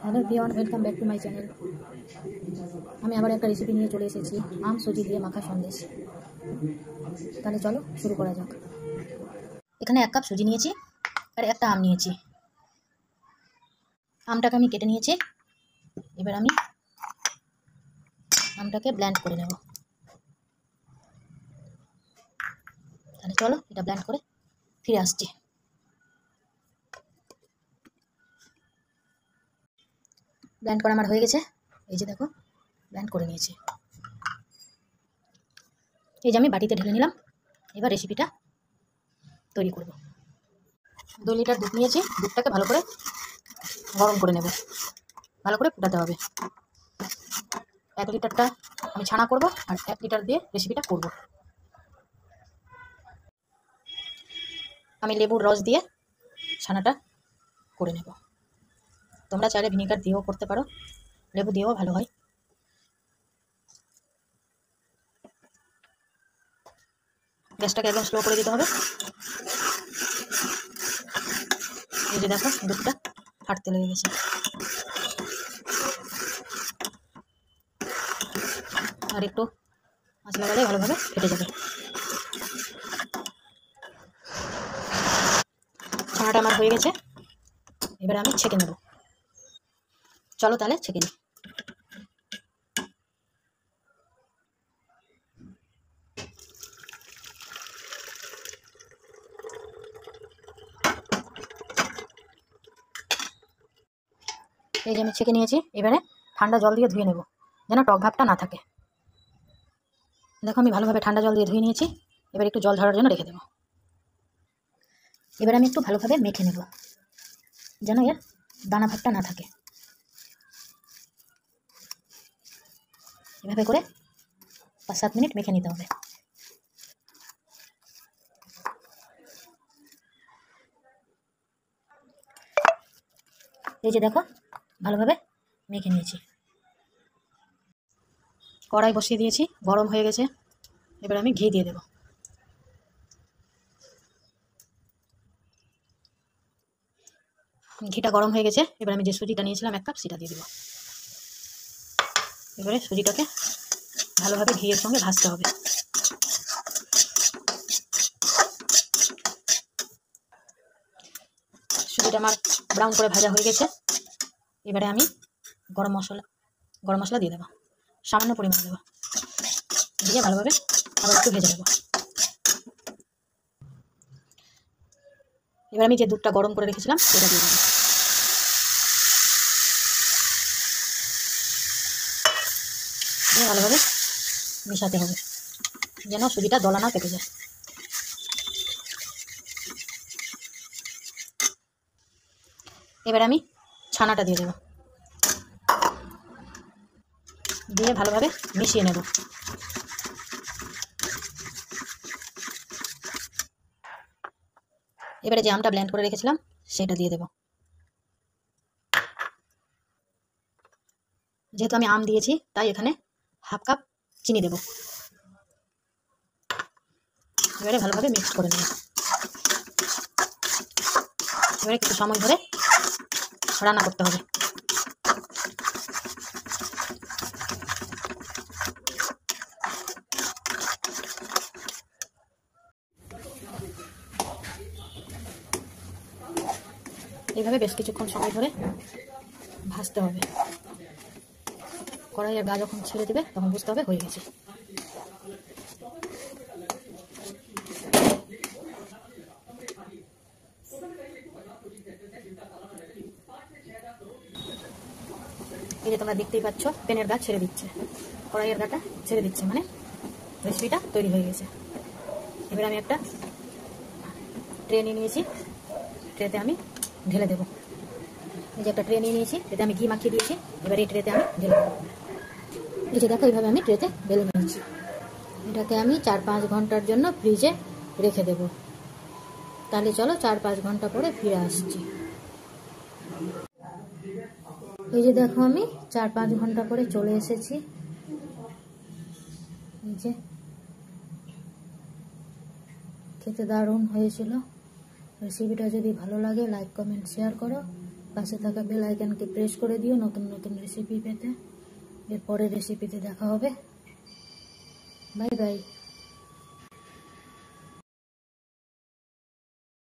Hello everyone, welcome back to my channel. আমি আবার একটা রেসিপি নিয়ে চলে এসেছি, আম সুজি দিয়ে মাখা সন্দেশ। তাহলে চলো শুরু করা যাক। এখানে 1 কাপ সুজি নিয়েছি আর একটা আম নিয়েছি। আমটাকে আমি কেটে নিয়েছি। এবার আমি আমটাকে ব্লেন্ড করে নেব। তাহলে চলো এটা ব্লেন্ড করে ফিরে আসছি। ব্লেন্ড করা আমার হয়ে গেছে। এই যে দেখো, ব্লেন্ড করে নিয়েছি। এই যে আমি বাটিতে ঢেলে নিলাম। এবার রেসিপিটা তৈরি করব। 2 লিটার দুধ নিয়েছি। দুধটাকে ভালো করে গরম করে নেব, ভালো করে ফুটাতে হবে। 1 লিটারটা আমি ছানা করব আর 1 লিটার দিয়ে রেসিপিটা করব। আমি লেবুর রস দিয়ে ছানাটা করে নেব। তোমরা চাইলে ভিনেগার দিয়েও করতে পারো, লেবু দিয়েও ভালো হয়। গ্যাসটাকে একদম স্লো করে দিতে হবে। এই যে দেখো, দুধটা ফাটতে লেগে গেছে। আর একটু আঁচ লাগালে ভালোভাবে ফেটে যাবে। ছানাটা আমার হয়ে গেছে। এবার আমি ছেঁকে নেব। চলো তাহলে ছেঁকে নিই। এই যে আমি ছেঁকে নিয়েছি। এবারে ঠান্ডা জল দিয়ে ধুয়ে নেব, যেন টক ভাবটা না থাকে। দেখো, আমি ভালোভাবে ঠান্ডা জল দিয়ে ধুয়ে নিয়েছি। এবার একটু জল ঝরার জন্য রেখে দেবো। এবার আমি একটু ভালোভাবে মেখে নেব, যেন এর দানা ভাবটা না থাকে। এভাবে করে 5-7 মিনিট মেখে নিতে হবে। এই যে দেখো, ভালোভাবে মেখে নিয়েছি। কড়াই বসিয়ে দিয়েছি, গরম হয়ে গেছে। এবার আমি ঘি দিয়ে দেব। ঘিটা গরম হয়ে গেছে। এবার আমি যে সুজিটা নিয়েছিলাম 1 কাপ, সেটা দিয়ে দেবো। এবারে সুজিটাকে ভালোভাবে ঘিয়ের সঙ্গে ভাজতে হবে। সুজিটা আমার ব্রাউন করে ভাজা হয়ে গেছে। এবারে আমি গরম মশলা দিয়ে দেবো, সামান্য পরিমাণে দেবো। দিয়ে ভালোভাবে আবার একটু ভেজে নেব। এবার আমি যে দুধটা গরম করে রেখেছিলাম সেটা দিয়ে দেবো। দিয়ে ভালোভাবে মেশাতে হবে, যেন সুজিটা দলা না পেকে যায়। এবার আমি ছানাটা দিয়ে দেবো, দিয়ে ভালোভাবে মিশিয়ে নেব। এবারে যে আমটা ব্লেন্ড করে রেখেছিলাম সেটা দিয়ে দেব। যেহেতু আমি আম দিয়েছি তাই এখানে 1/2 কাপ চিনি দেব। এবারে ভালোভাবে মিক্স করে নেব। এবারে কিছু সময় ধরে রান্না করতে হবে। এইভাবে বেশ কিছুক্ষণ সময় ধরে ভাজতে হবে। কড়াইয়ের গা যখন ছেড়ে দেবে তখন বুঝতে হবে হয়ে গেছে। এই যে তোমরা দেখতেই পাচ্ছ, প্যানের গা ছেড়ে দিচ্ছে, কড়াইয়ের গাটা ছেড়ে দিচ্ছে, মানে রেসিপিটা তৈরি হয়ে গেছে। এবার আমি একটা ট্রে নিয়ে নিয়েছি, ট্রেতে আমি ঢেলে দেবো। এই যে একটা ট্রে নিয়ে নিয়েছি, এতে আমি ঘি মাখিয়ে দিয়েছি। এবার এই ট্রেতে আমি ঢেলে দেবো। এই যে দেখো, এইভাবে আমি ট্রেতে ঢেলে নিয়েছি। এটাকে আমি 4-5 ঘন্টার জন্য ফ্রিজে রেখে দেব। তাহলে চলো 4-5 ঘন্টা পরে ফিরে আসছি। এই যে দেখো, আমি 4-5 ঘন্টা পরে চলে এসেছি। এই যে খেতে দারুণ হয়েছিল। রেসিপিটা যদি ভালো লাগে লাইক, কমেন্ট, শেয়ার করো। পাশে থাকা বেল আইকনকে প্রেস করে দিও নতুন নতুন রেসিপি পেতে। এর পরের রেসিপিতে দেখা হবে। Bye bye.